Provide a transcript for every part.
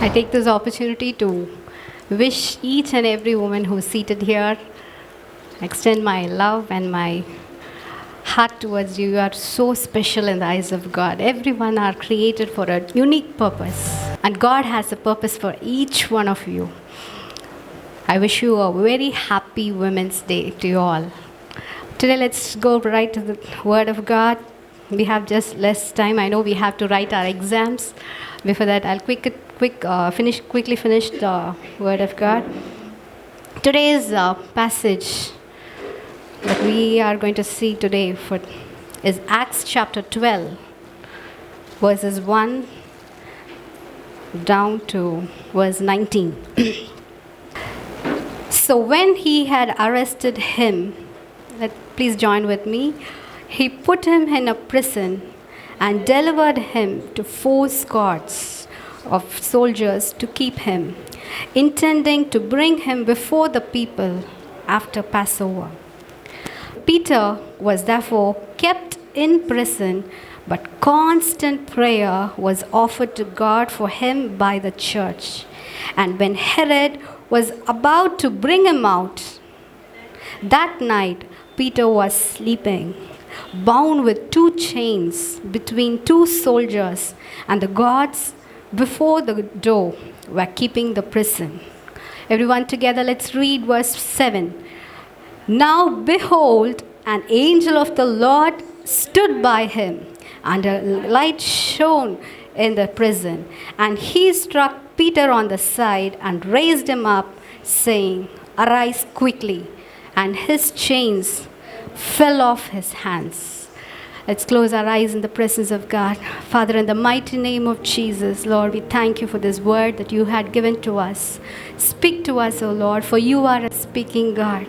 I take this opportunity to wish each and every woman who's seated here, extend my love and my heart towards you. You are so special in the eyes of God. Everyone are created for a unique purpose, and God has a purpose for each one of you. I wish you a very happy Women's Day to you all. Today, let's go right to the Word of God. We have just less time. I know we have to write our exams. Before that, I'll quickly finish the Word of God. Today's passage that we are going to see today is Acts chapter 12, verses 1 down to verse 19. So when he had arrested him, please join with me, he put him in a prison and delivered him to 4 squads of soldiers to keep him, intending to bring him before the people after Passover. Peter was therefore kept in prison, but constant prayer was offered to God for him by the church. And when Herod was about to bring him out, that night Peter was sleeping, bound with 2 chains between 2 soldiers, and the guards before the door were keeping the prison. Everyone together, let's read verse 7. Now behold, an angel of the Lord stood by him, and a light shone in the prison. And he struck Peter on the side and raised him up, saying, Arise quickly. And his chains fell off his hands. Let's close our eyes in the presence of God. Father, in the mighty name of Jesus, Lord, we thank you for this word that you had given to us. Speak to us, O Lord, for you are a speaking God.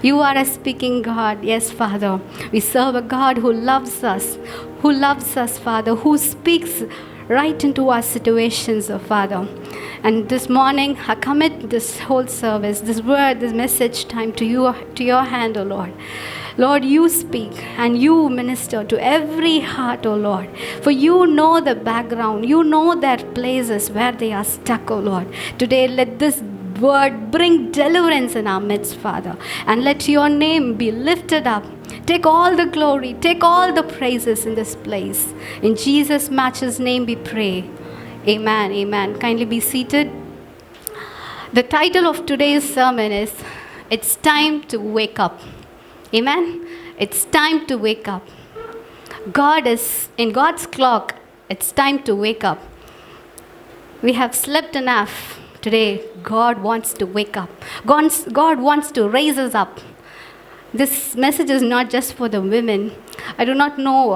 You are a speaking God. Yes, Father. We serve a God who loves us, Father, who speaks right into our situations, oh Father. And this morning, I commit this whole service, this word, this message time to your hand, O Lord. Lord, you speak and you minister to every heart, O Lord. For you know the background. You know their places where they are stuck, O Lord. Today, let this word bring deliverance in our midst, Father. And let your name be lifted up. Take all the glory. Take all the praises in this place. In Jesus' matchless name we pray. Amen. Amen. Kindly be seated. The title of today's sermon is, It's Time to Wake Up. Amen. It's time to wake up. God is in God's clock. It's time to wake up. We have slept enough. Today, God wants to wake up. God wants to raise us up. This message is not just for the women. I do not know,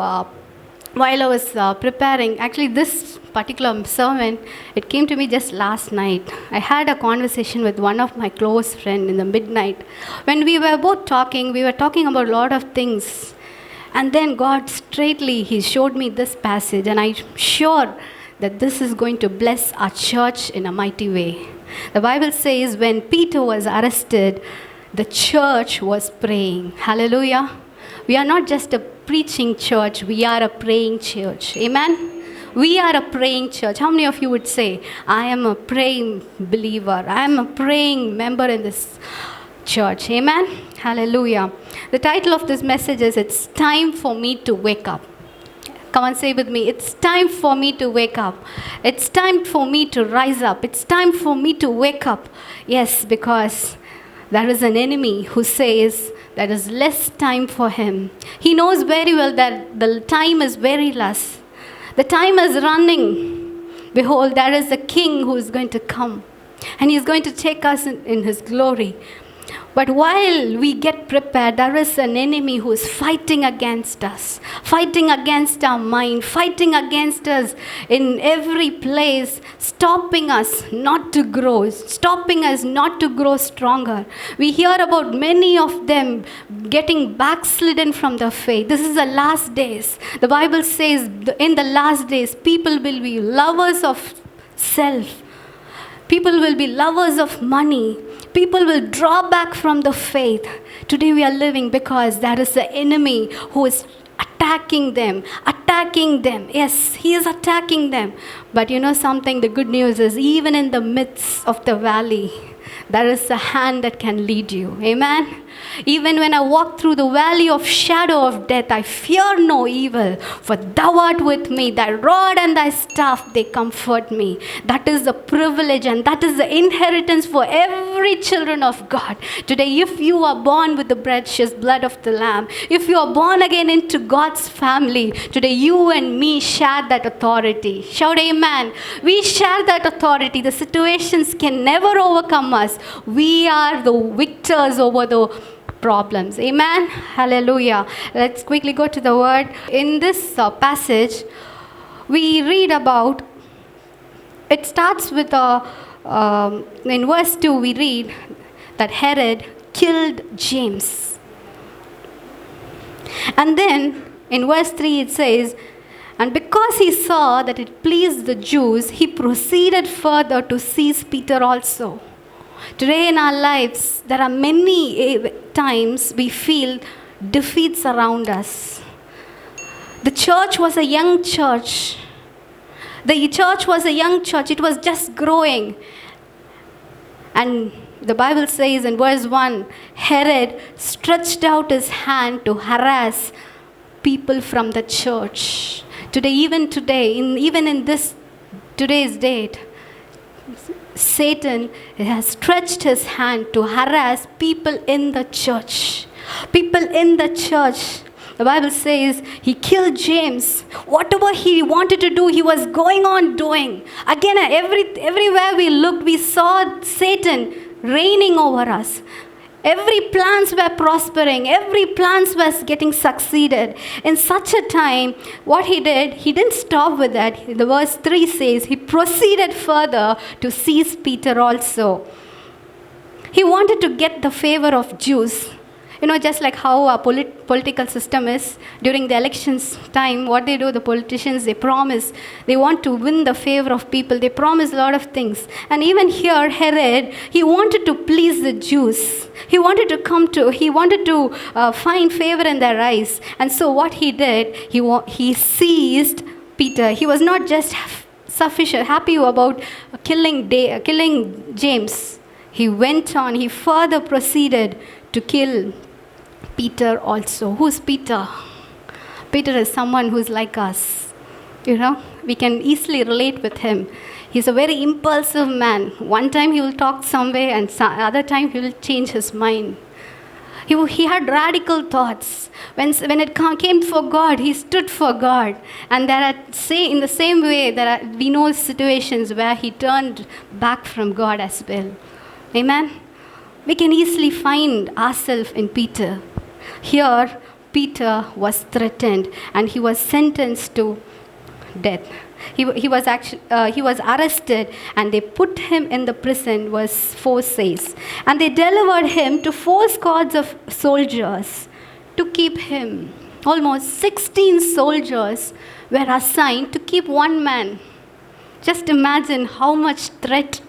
while I was preparing, actually this particular sermon, it came to me just last night. I had a conversation with one of my close friends in the midnight. When we were both talking, we were talking about a lot of things. And then God straightly, he showed me this passage, and I'm sure that this is going to bless our church in a mighty way. The Bible says when Peter was arrested, the church was praying. Hallelujah. We are not just a preaching church, we are a praying church. Amen. We are a praying church. How many of you would say, I am a praying believer, I am a praying member in this church? Amen. Hallelujah. The title of this message is, It's Time for Me to Wake Up. Come on, say with me, it's time for me to wake up. It's time for me to rise up. It's time for me to wake up. Yes, because there is an enemy who says there is less time for him. He knows very well that the time is very less. The time is running. Behold, there is a king who is going to come, and he is going to take us in his glory. But while we get prepared, there is an enemy who is fighting against us, fighting against our mind, fighting against us in every place, stopping us not to grow, stopping us not to grow stronger. We hear about many of them getting backslidden from the faith. This is the last days. The Bible says in the last days, people will be lovers of self. People will be lovers of money. People will draw back from the faith. Today we are living because there is an enemy who is attacking attacking them, attacking them. Yes, he is attacking them. But you know something, the good news is even in the midst of the valley, there is a hand that can lead you. Amen. Even when I walk through the valley of shadow of death, I fear no evil, for thou art with me. Thy rod and thy staff, they comfort me. That is the privilege and that is the inheritance for every children of God. Today, if you are born with the precious blood of the Lamb, if you are born again into God's family, today you and me share that authority. Shout amen. We share that authority. The situations can never overcome us. We are the victors over the problems. Amen. Hallelujah. Let's quickly go to the word. In this passage, we read about, it starts with in verse 2, we read that Herod killed James. And then in verse 3 it says, and because he saw that it pleased the Jews, he proceeded further to seize Peter also. Today in our lives, there are many times we feel defeats around us. The church was a young church. The church was a young church. It was just growing. And the Bible says in verse 1, Herod stretched out his hand to harass people from the church. Today, even in this today's date, Satan has stretched his hand to harass people in the church. People in the church. The Bible says he killed James. Whatever he wanted to do, he was going on doing. Again, everywhere we looked, we saw Satan reigning over us. Every plans were prospering. Every plans was getting succeeded. In such a time, what he did, he didn't stop with that. The verse 3 says, he proceeded further to seize Peter also. He wanted to get the favor of Jews. You know, just like how our political system is, during the elections time, what they do, the politicians, they promise, they want to win the favor of people. They promise a lot of things. And even here, Herod, he wanted to please the Jews. He wanted to find favor in their eyes. And so what he did, he seized Peter. He was not just happy about killing James. He went on, he further proceeded to kill Peter also. Who's Peter? Peter is someone who's like us. You know, we can easily relate with him. He's a very impulsive man. One time he will talk some way and other time he will change his mind. He had radical thoughts. When it came for God, he stood for God. And in the same way, we know situations where he turned back from God as well. Amen? We can easily find ourselves in Peter. Here, Peter was threatened and he was sentenced to death. He was arrested and they put him in the prison, verse 4 says. And they delivered him to 4 squads of soldiers to keep him. Almost 16 soldiers were assigned to keep one man. Just imagine how much threat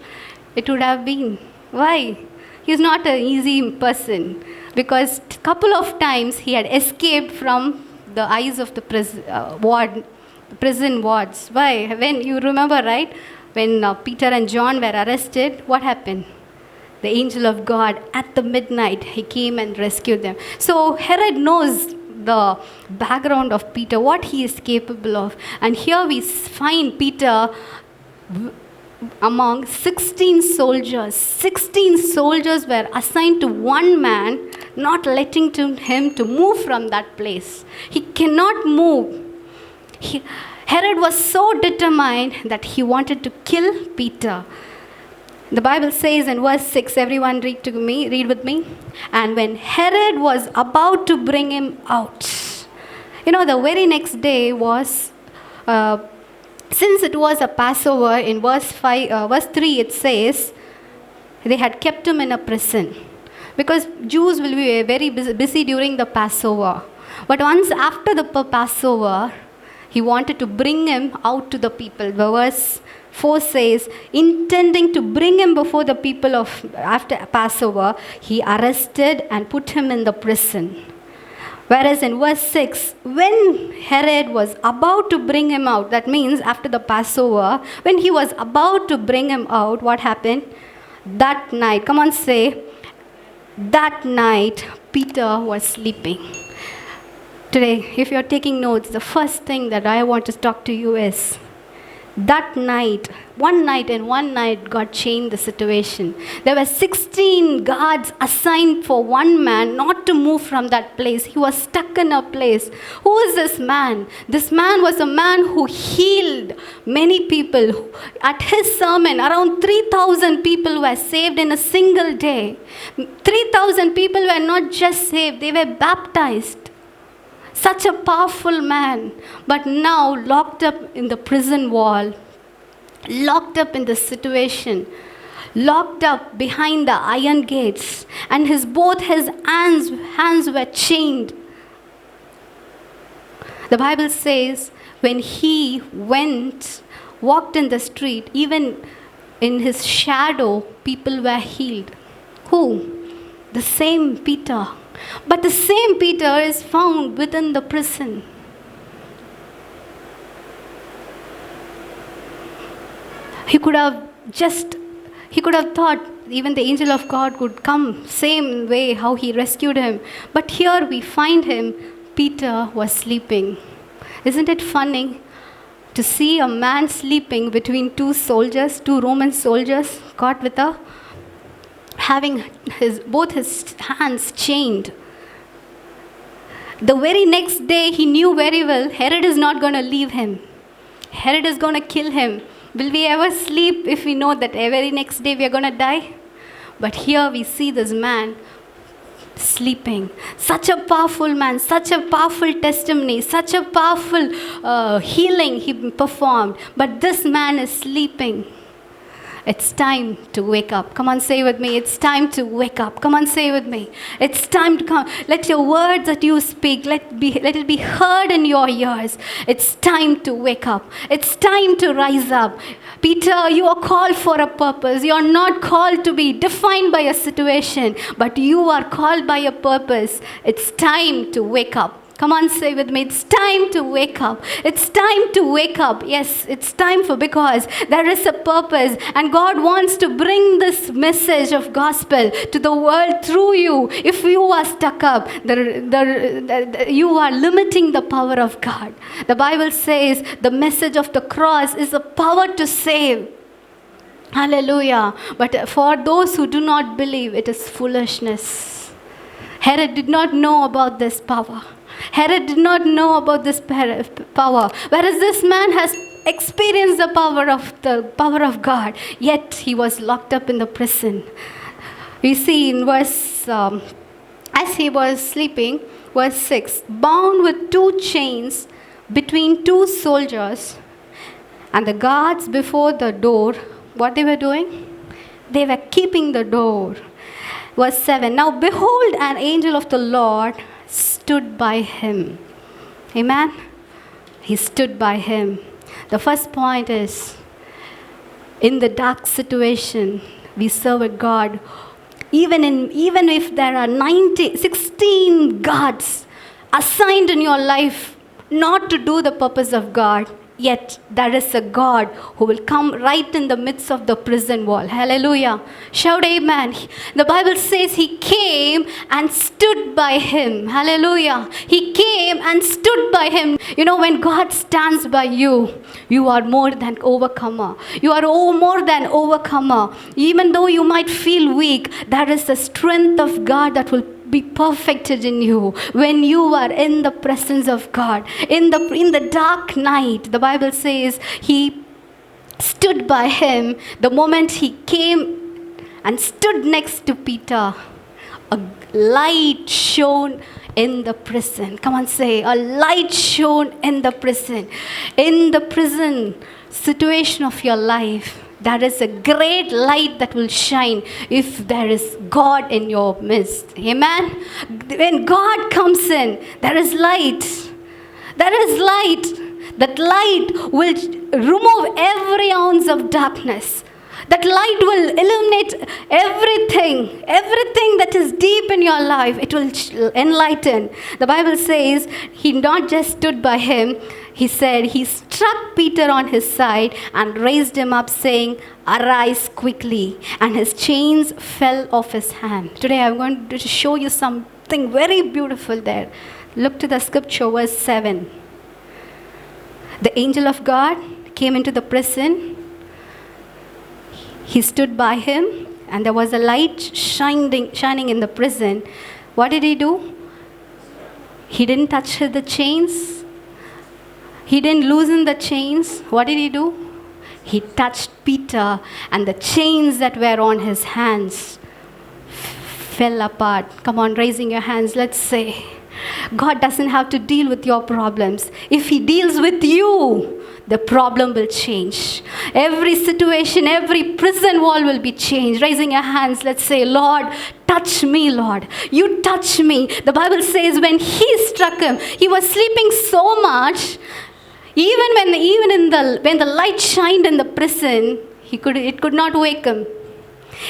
it would have been. Why? He's not an easy person because a couple of times he had escaped from the eyes of the prison wards. Why? When you remember, right? When Peter and John were arrested, what happened? The angel of God at the midnight, he came and rescued them. So Herod knows the background of Peter, what he is capable of. And here we find Peter among 16 soldiers. 16 soldiers were assigned to one man, not letting him to move from that place. He cannot move. Herod was so determined that he wanted to kill Peter. The Bible says in verse 6, everyone read with me. And when Herod was about to bring him out, you know, the very next day was since it was a Passover, in verse 3 it says, they had kept him in a prison. Because Jews will be very busy during the Passover. But once after the Passover, he wanted to bring him out to the people. Verse 4 says, intending to bring him before the people after Passover, he arrested and put him in the prison. Whereas in verse 6, when Herod was about to bring him out, that means after the Passover, when he was about to bring him out, what happened? That night, come on, say, that night, Peter was sleeping. Today, if you're taking notes, the first thing that I want to talk to you is, that night, one night, God changed the situation. There were 16 guards assigned for one man not to move from that place. He was stuck in a place. Who is this man? This man was a man who healed many people. At his sermon, around 3,000 people were saved in a single day. 3,000 people were not just saved, they were baptized. Such a powerful man, but now locked up in the prison wall, locked up in the situation, locked up behind the iron gates, and both his hands were chained. The Bible says when he walked in the street, even in his shadow, people were healed. Who? The same Peter. But the same Peter is found within the prison. He could have thought even the angel of God would come same way how he rescued him. But here we find him, Peter was sleeping. Isn't it funny to see a man sleeping between two Roman soldiers, caught with having both his hands chained. The very next day, he knew very well Herod is not going to leave him. Herod is going to kill him. Will we ever sleep if we know that every next day we are going to die? But here we see this man sleeping. Such a powerful man, such a powerful testimony, such a powerful healing he performed. But this man is sleeping. It's time to wake up. Come on, say with me. It's time to wake up. Come on, say with me. It's time to come. Let your words that you speak, let it be heard in your ears. It's time to wake up. It's time to rise up. Peter, you are called for a purpose. You are not called to be defined by a situation, but you are called by a purpose. It's time to wake up. Come on, say with me, it's time to wake up. It's time to wake up. Yes, it's time because there is a purpose and God wants to bring this message of gospel to the world through you. If you are stuck up, you are limiting the power of God. The Bible says the message of the cross is a power to save. Hallelujah. But for those who do not believe, it is foolishness. Herod did not know about this power. Herod did not know about this power, whereas this man has experienced the power of God, yet he was locked up in the prison. We see in verse, as he was sleeping, verse 6, bound with 2 chains between 2 soldiers, and the guards before the door, what they were doing? They were keeping the door. Verse 7, now behold, an angel of the Lord stood by him. Amen? He stood by him. The first point is, in the dark situation, we serve a God. Even if there are 16 gods assigned in your life not to do the purpose of God, yet there is a God who will come right in the midst of the prison wall. Hallelujah. Shout amen. The Bible says he came and stood by him. Hallelujah. He came and stood by him. You know, when God stands by you, you are more than overcomer. You are more than overcomer. Even though you might feel weak, there is the strength of God that will be perfected in you when you are in the presence of God. In the dark night, the Bible says he stood by him. The moment he came and stood next to Peter, a light shone in the prison. Come on, say, a light shone in the prison. In the prison situation of your life, there is a great light that will shine if there is God in your midst. Amen? When God comes in, there is light. There is light. That light will remove every ounce of darkness. That light will illuminate everything that is deep in your life. It will enlighten. The Bible says he not just stood by him, he said he struck Peter on his side and raised him up, saying, "Arise quickly." And his chains fell off his hand. Today I'm going to show you something very beautiful there. Look to the scripture, verse 7. The angel of God came into the prison. He stood by him, and there was a light shining in the prison. What did he do? He didn't touch the chains. He didn't loosen the chains. What did he do? He touched Peter, and the chains that were on his hands fell apart. Come on, raising your hands. Let's say, God doesn't have to deal with your problems. If he deals with you, the problem will change. Every situation, every prison wall will be changed. Raising your hands, let's say, Lord, touch me, Lord. You touch me. The Bible says when he struck him, he was sleeping so much. When the light shined in the prison, it could not wake him.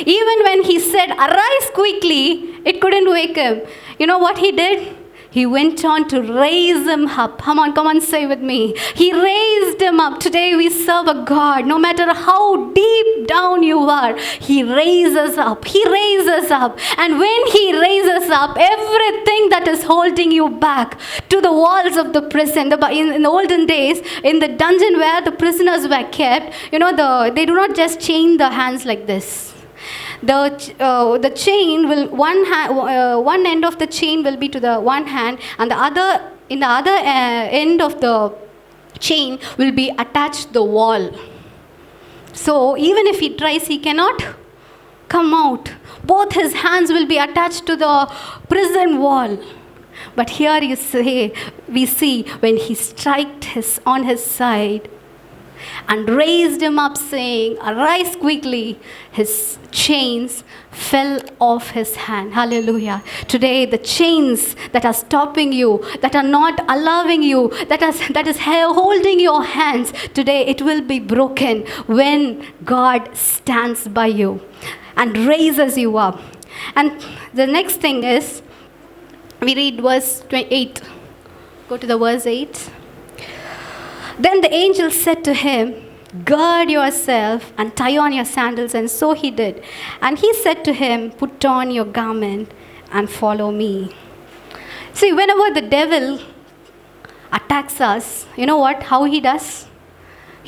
Even when he said, "Arise quickly," it couldn't wake him. You know what he did? He went on to raise him up. Come on, say with me. He raised him up. Today we serve a God. No matter how deep down you are, he raises up. He raises up. And when he raises up, everything that is holding you back to the walls of the prison. In the olden days, in the dungeon where the prisoners were kept, they do not just chain the hands like this. The chain will one end of the chain will be to the one hand, and the other end of the chain will be attached to the wall. So even if he tries, he cannot come out. Both his hands will be attached to the prison wall. But here we see when he struck on his side and raised him up, saying, "Arise quickly," his chains fell off his hand. Hallelujah. Today, the chains that are stopping you, that are not allowing you, that is holding your hands, today it will be broken when God stands by you and raises you up. And the next thing is, we read verse 8. Go to the verse 8. Then the angel said to him, "Gird yourself and tie on your sandals." And so he did. And he said to him, "Put on your garment and follow me." See, whenever the devil attacks us, you know what? How he does?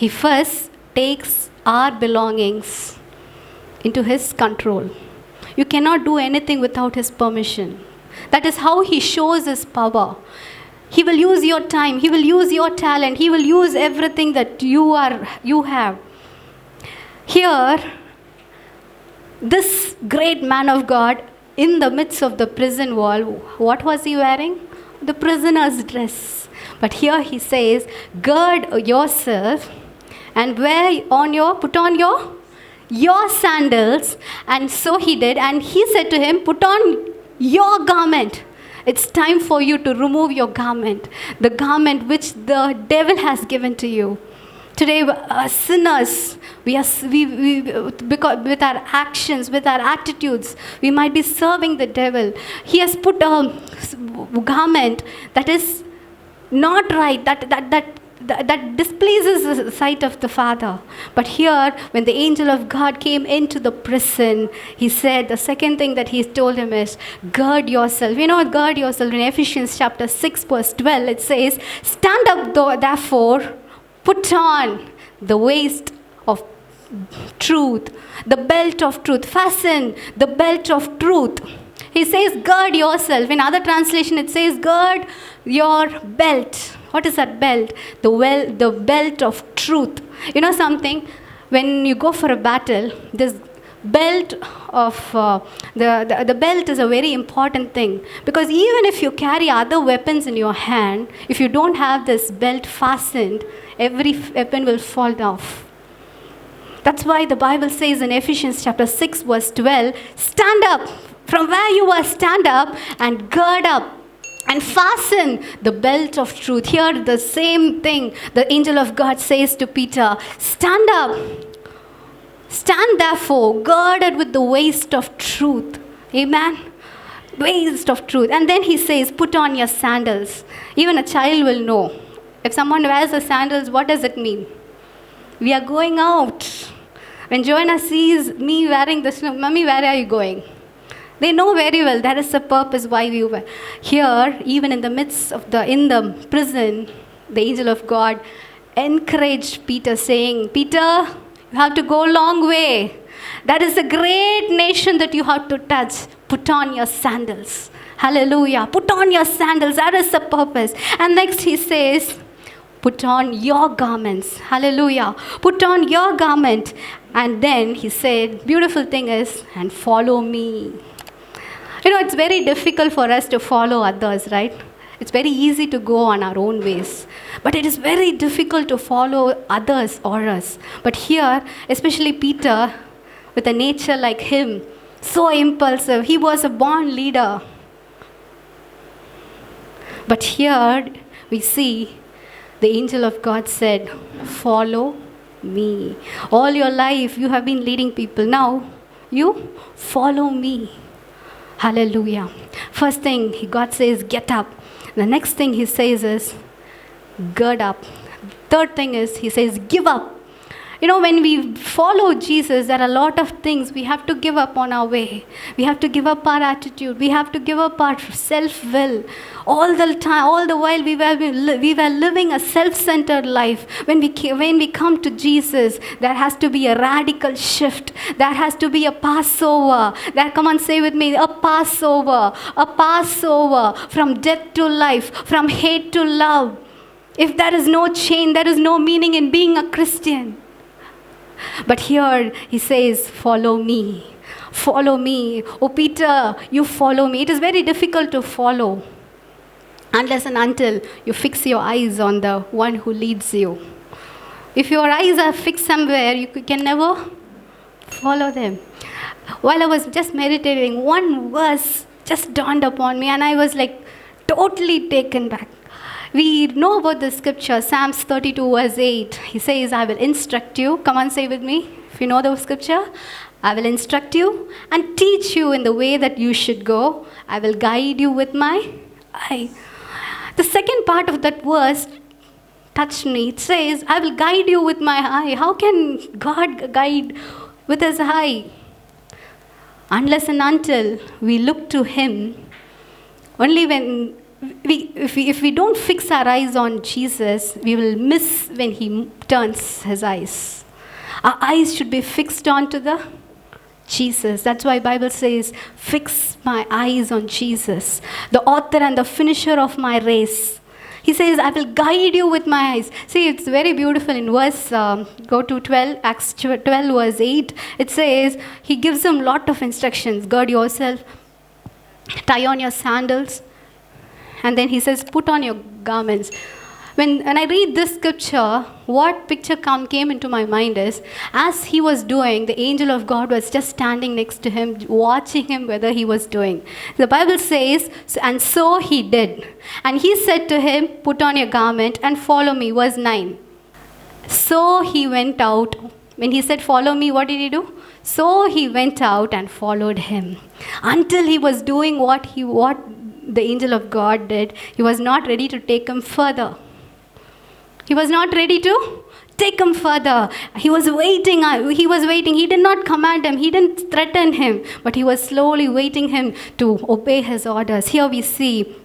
He first takes our belongings into his control. You cannot do anything without his permission. That is how he shows his power. He will use your time. He will use your talent. He will use everything that you have. Here, this great man of God, in the midst of the prison wall, what was he wearing? The prisoner's dress. But here he says, "Gird yourself and put on your sandals." And so he did. And he said to him, "Put on your garment." It's time for you to remove your garment, the garment which the devil has given to you. Today, sinners, because with our actions, with our attitudes, we might be serving the devil. He has put a garment that is not right, that displeases the sight of the Father. But here, when the angel of God came into the prison, he said, the second thing that he told him is, "Gird yourself." Gird yourself. In Ephesians chapter 6, verse 12, it says, "Stand up, therefore, put on the waist of truth, the belt of truth. Fasten the belt of truth." He says, "Gird yourself." In other translation, it says, "Gird your belt." What is that belt? The belt of truth. You know something? When you go for a battle, this belt of the belt is a very important thing, because even if you carry other weapons in your hand, if you don't have this belt fastened, every weapon will fall off. That's why the Bible says in Ephesians chapter 6, verse 12, "Stand up from where you are, stand up and gird up and fasten the belt of truth." Here the same thing the angel of God says to Peter, "Stand up, Stand therefore, girded with the waist of truth. Amen. Waist of truth. And then he says, put on your sandals. Even a child will know. If someone wears the sandals, what does it mean? We are going out. When Joanna sees me wearing this, Mommy, where are you going? They know very well that is the purpose why we were here. Even in the midst of in the prison, the angel of God encouraged Peter, saying, Peter, you have to go a long way. That is a great nation that you have to touch. Put on your sandals. Hallelujah. Put on your sandals. That is the purpose. And next he says, put on your garments. Hallelujah. Put on your garment. And then he said, beautiful thing is, and follow me. You know, it's very difficult for us to follow others, right? It's very easy to go on our own ways. But it is very difficult to follow others or us. But here, especially Peter, with a nature like him, so impulsive, he was a born leader. But here we see the angel of God said, follow me. All your life you have been leading people. Now you follow me. Hallelujah. First thing God says, get up. The next thing he says is, gird up. Third thing is, he says, give up. You know, when we follow Jesus, there are a lot of things we have to give up on our way. We have to give up our attitude. We have to give up our self-will. All the time, all the while, we were living a self-centered life. When we come to Jesus, there has to be a radical shift. There has to be a Passover. Come on, say with me, a Passover. A Passover from death to life, from hate to love. If there is no change, there is no meaning in being a Christian. But here he says, follow me. Follow me. Oh, Peter, you follow me. It is very difficult to follow unless and until you fix your eyes on the one who leads you. If your eyes are fixed somewhere, you can never follow them. While I was just meditating, one verse just dawned upon me and I was like totally taken back. We know about the scripture, Psalms 32 verse 8. He says, I will instruct you. Come on, say with me. If you know the scripture, I will instruct you and teach you in the way that you should go. I will guide you with my eye. The second part of that verse touched me. It says, I will guide you with my eye. How can God guide with his eye? Unless and until we look to him, only when if we don't fix our eyes on Jesus, we will miss when he turns his eyes. Our eyes should be fixed onto the Jesus. That's why Bible says, fix my eyes on Jesus, the author and the finisher of my race. He says, I will guide you with my eyes. See, it's very beautiful in verse, go to 12, Acts 12 verse 8. It says, he gives them a lot of instructions. Gird yourself, tie on your sandals. And then he says, put on your garments. When I read this scripture, what picture came into my mind is, as he was doing, the angel of God was just standing next to him, watching him whether he was doing. The Bible says, and so he did. And he said to him, put on your garment and follow me. Verse 9. So he went out. When he said, follow me, what did he do? So he went out and followed him. Until he was doing what the angel of God did, he was not ready to take him further. He was not ready to take him further. He was waiting. He did not command him. He didn't threaten him. But he was slowly waiting him to obey his orders. Here we see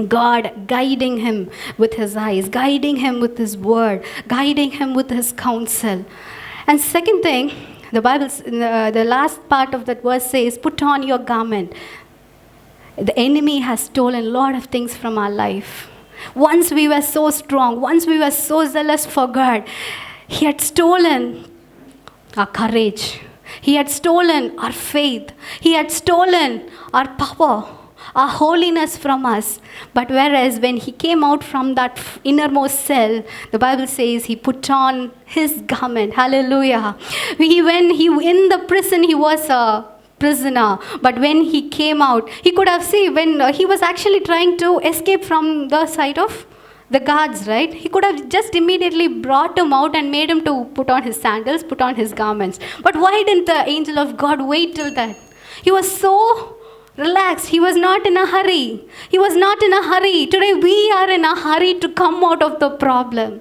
God guiding him with his eyes, guiding him with his word, guiding him with his counsel. And second thing, the last part of that verse says, put on your garment. The enemy has stolen a lot of things from our life. Once we were so strong, once we were so zealous for God, he had stolen our courage. He had stolen our faith. He had stolen our power, our holiness from us. But whereas when he came out from that innermost cell, the Bible says he put on his garment. Hallelujah. In the prison, he was a prisoner, but when he came out, he could have seen when he was actually trying to escape from the side of the guards, right? He could have just immediately brought him out and made him to put on his sandals, put on his garments. But why didn't the angel of God wait till that? He was so relaxed. He was not in a hurry. He was not in a hurry. Today we are in a hurry to come out of the problem.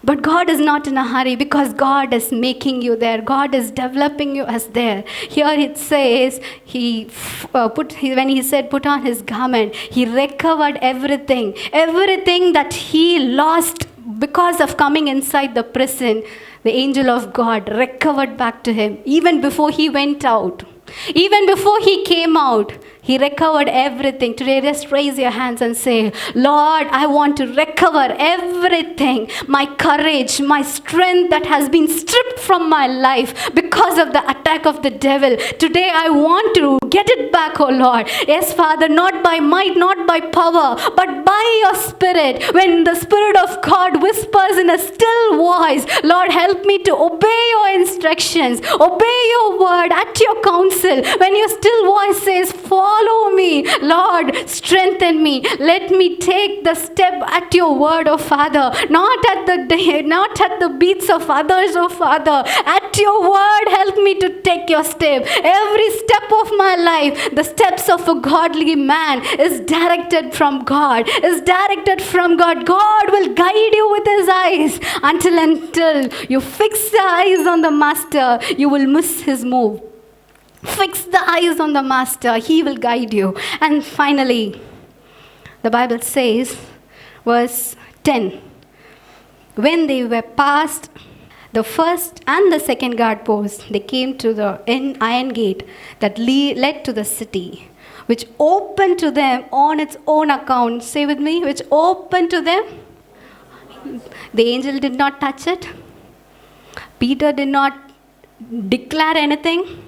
But God is not in a hurry because God is making you there. God is developing you as there. Here it says, when he said put on his garment, he recovered everything. Everything that he lost because of coming inside the prison, the angel of God recovered back to him even before he went out. Even before he came out, he recovered everything. Today, just raise your hands and say, Lord, I want to recover everything. My courage, my strength that has been stripped from my life because of the attack of the devil. Today, I want to get it back, oh Lord. Yes, Father, not by might, not by power, but by your Spirit. When the Spirit of God whispers in a still voice, Lord, help me to obey your instructions, obey your word at your counsel. When your still voice says, follow me, Lord, strengthen me. Let me take the step at your word, oh Father. Not at the beats of others, oh Father. At your word, help me to take your step. Every step of my life, the steps of a godly man is directed from God. God will guide you with his eyes until you fix the eyes on the master, you will miss his move. Fix the eyes on the master, he will guide you. And finally, the Bible says, verse 10, when they were past the first and the second guard post, they came to the iron gate that led to the city, which opened to them on its own account. Say with me, which opened to them. The angel did not touch it. Peter did not declare anything.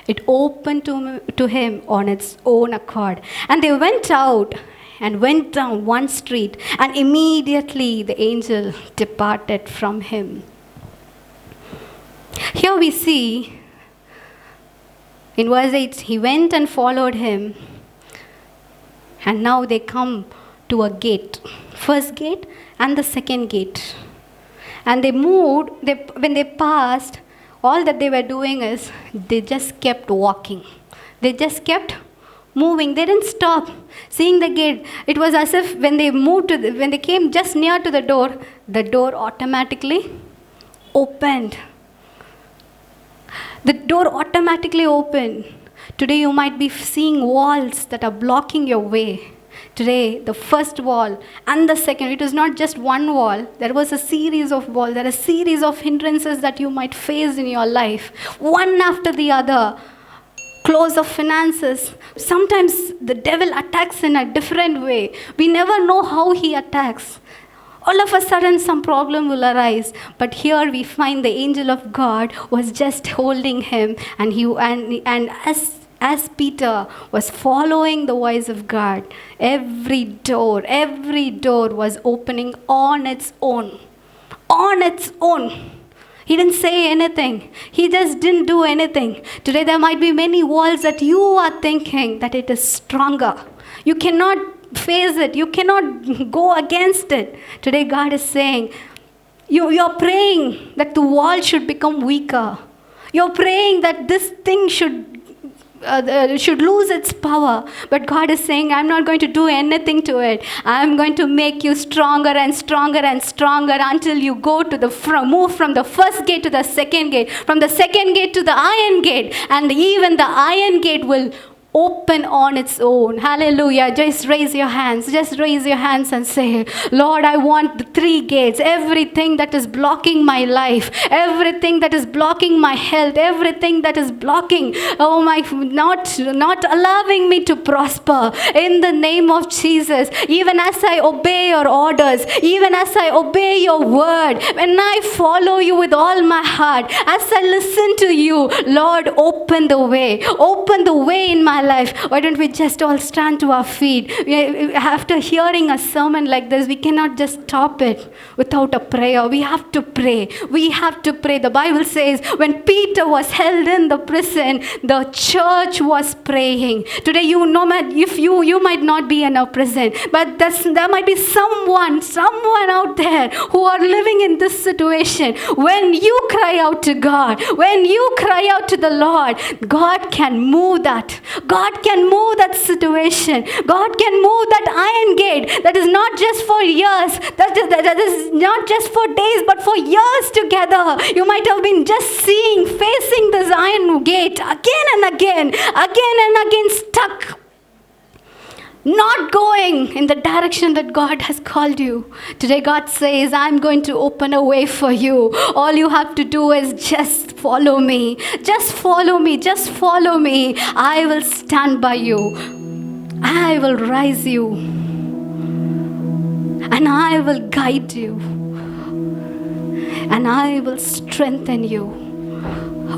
It opened to him on its own accord. And they went out and went down one street, and immediately the angel departed from him. Here we see, in verse 8, he went and followed him. And now they come to a gate. First gate and the second gate. And they moved, when they passed, all that they were doing is they just kept walking. They just kept moving. They didn't stop. Seeing the gate, it was as if when they came just near to the door automatically opened. The door automatically opened. Today you might be seeing walls that are blocking your way. Today, the first wall and the second, it was not just one wall. There was a series of walls. There are a series of hindrances that you might face in your life, one after the other. Close of finances. Sometimes the devil attacks in a different way. We never know how he attacks. All of a sudden, some problem will arise. But here we find the angel of God was just holding him, and as Peter was following the voice of God, every door was opening on its own. On its own. He didn't say anything. He just didn't do anything. Today there might be many walls that you are thinking that it is stronger. You cannot face it. You cannot go against it. Today God is saying, you're praying that the wall should become weaker. You're praying that this thing should lose its power. But God is saying, I'm not going to do anything to it. I'm going to make you stronger and stronger and stronger until you go to move from the first gate to the second gate, from the second gate to the iron gate, and even the iron gate will open on its own. Hallelujah. Just raise your hands. Just raise your hands and say, Lord, I want the three gates. Everything that is blocking my life, everything that is blocking my health, everything that is blocking, not allowing me to prosper. In the name of Jesus, even as I obey your orders, even as I obey your word, when I follow you with all my heart, as I listen to you, Lord, open the way in my life. Why don't we just all stand to our feet? After hearing a sermon like this, we cannot just stop it without a prayer. We have to pray. We have to pray. The Bible says when Peter was held in the prison, the church was praying. Today, if you might not be in a prison, but there might be someone out there who are living in this situation. When you cry out to God, when you cry out to the Lord, God can move that. God can move that situation. God can move that iron gate that is not just for years, that is not just for days, but for years together. You might have been just facing this iron gate again and again, stuck, not going in the direction that God has called you. Today God says, I'm going to open a way for you. All you have to do is just follow me. Just follow me. Just follow me. I will stand by you. I will rise you. And I will guide you. And I will strengthen you.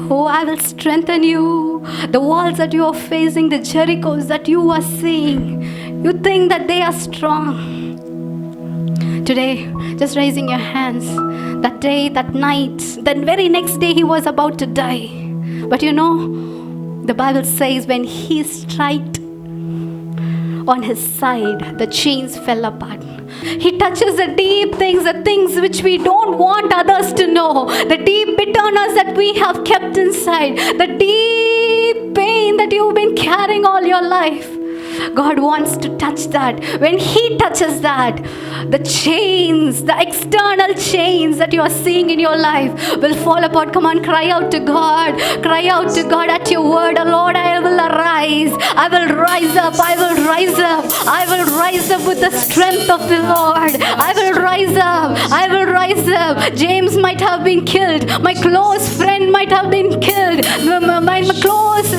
Oh, I will strengthen you. The walls that you are facing, the Jerichos that you are seeing, you think that they are strong. Today, just raising your hands, that day, that night, that very next day he was about to die. But the Bible says when he struck on his side, the chains fell apart. He touches the deep things, the things which we don't want others to know, the deep bitterness that we have kept inside, the deep pain that you've been carrying all your life. God wants to touch that. When he touches that, the chains, the external chains that you are seeing in your life will fall apart. Come on, cry out to God. Cry out to God at your word. Oh Lord, I will arise. I will rise up. I will rise up. I will rise up with the strength of the Lord. I will rise up. I will rise up. James might have been killed. My close friend might have been killed. My close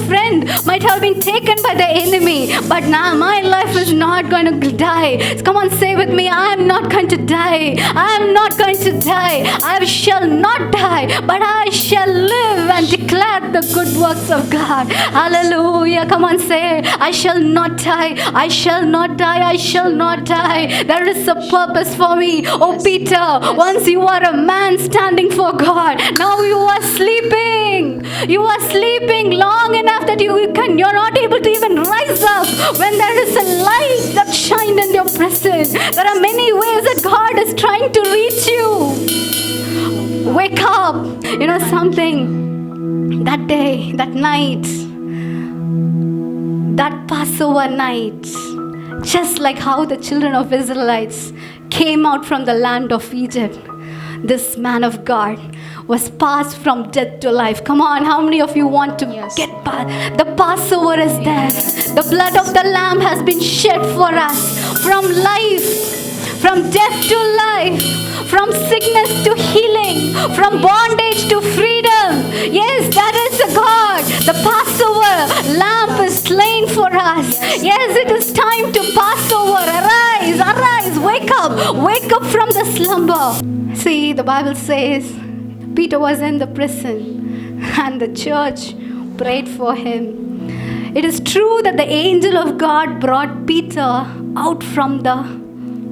friend might have been taken by the enemy, but now my life is not going to die. Come on, say with me, I am not going to die. I am not going to die. I shall not die, but I shall live and declare the good works of God. Hallelujah. Come on, say, I shall not die. I shall not die. I shall not die. There is a purpose for me. Oh, Peter, once you are a man standing for God, now you are sleeping. You are sleeping long enough that you're not able to even rise up when there is a light that shines in your presence. There are many ways that God is trying to reach you. Wake up. Something, that day, that night, that Passover night, just like how the children of Israelites came out from the land of Egypt, this man of God was passed from death to life. Come on, how many of you want to get past? The Passover is there. The blood of the Lamb has been shed for us. From life, from death to life, from sickness to healing, from bondage to freedom. Yes, that is the God. The Passover Lamb is slain for us. Yes, it is time to Passover. Arise, arise, wake up from the slumber. See, the Bible says Peter was in the prison and the church prayed for him. It is true that the angel of God brought Peter out from the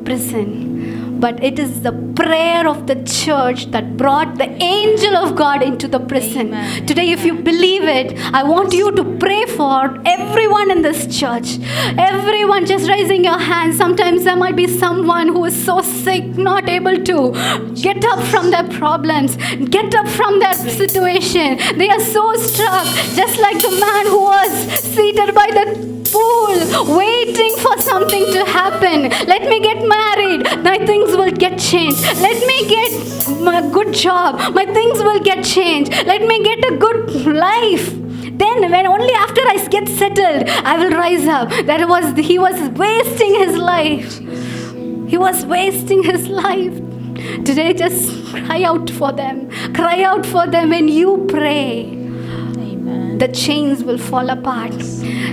prison, but it is the prayer of the church that brought the angel of God into the prison. Amen. Today, if you believe it, I want you to pray for everyone in this church. Everyone, just raising your hands. Sometimes there might be someone who is so sick, not able to get up from their problems, get up from their situation. They are so struck, just like the man who was seated by the pool, waiting for something to happen. Let me get married, my things will get changed. Let me get a good job, my things will get changed. Let me get a good life. Then when only after I get settled, I will rise up. He was wasting his life. He was wasting his life. Today, just cry out for them. Cry out for them when you pray. the chains will fall apart.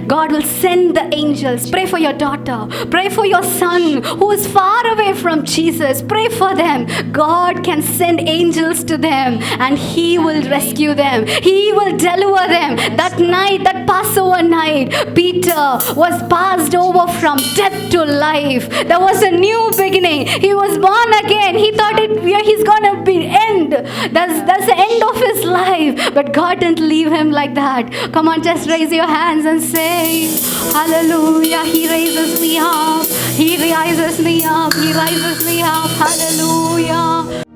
God will send the angels. Pray for your daughter. Pray for your son who is far away from Jesus. Pray for them. God can send angels to them and He will rescue them. He will deliver them. That night, that Passover night, Peter was passed over from death to life. There was a new beginning. He was born again. He thought he's going to be end. That's the end of his life. But God didn't leave him like that. Come on, just raise your hands and say, hallelujah. He raises me up. He rises me up. He rises me up. Hallelujah.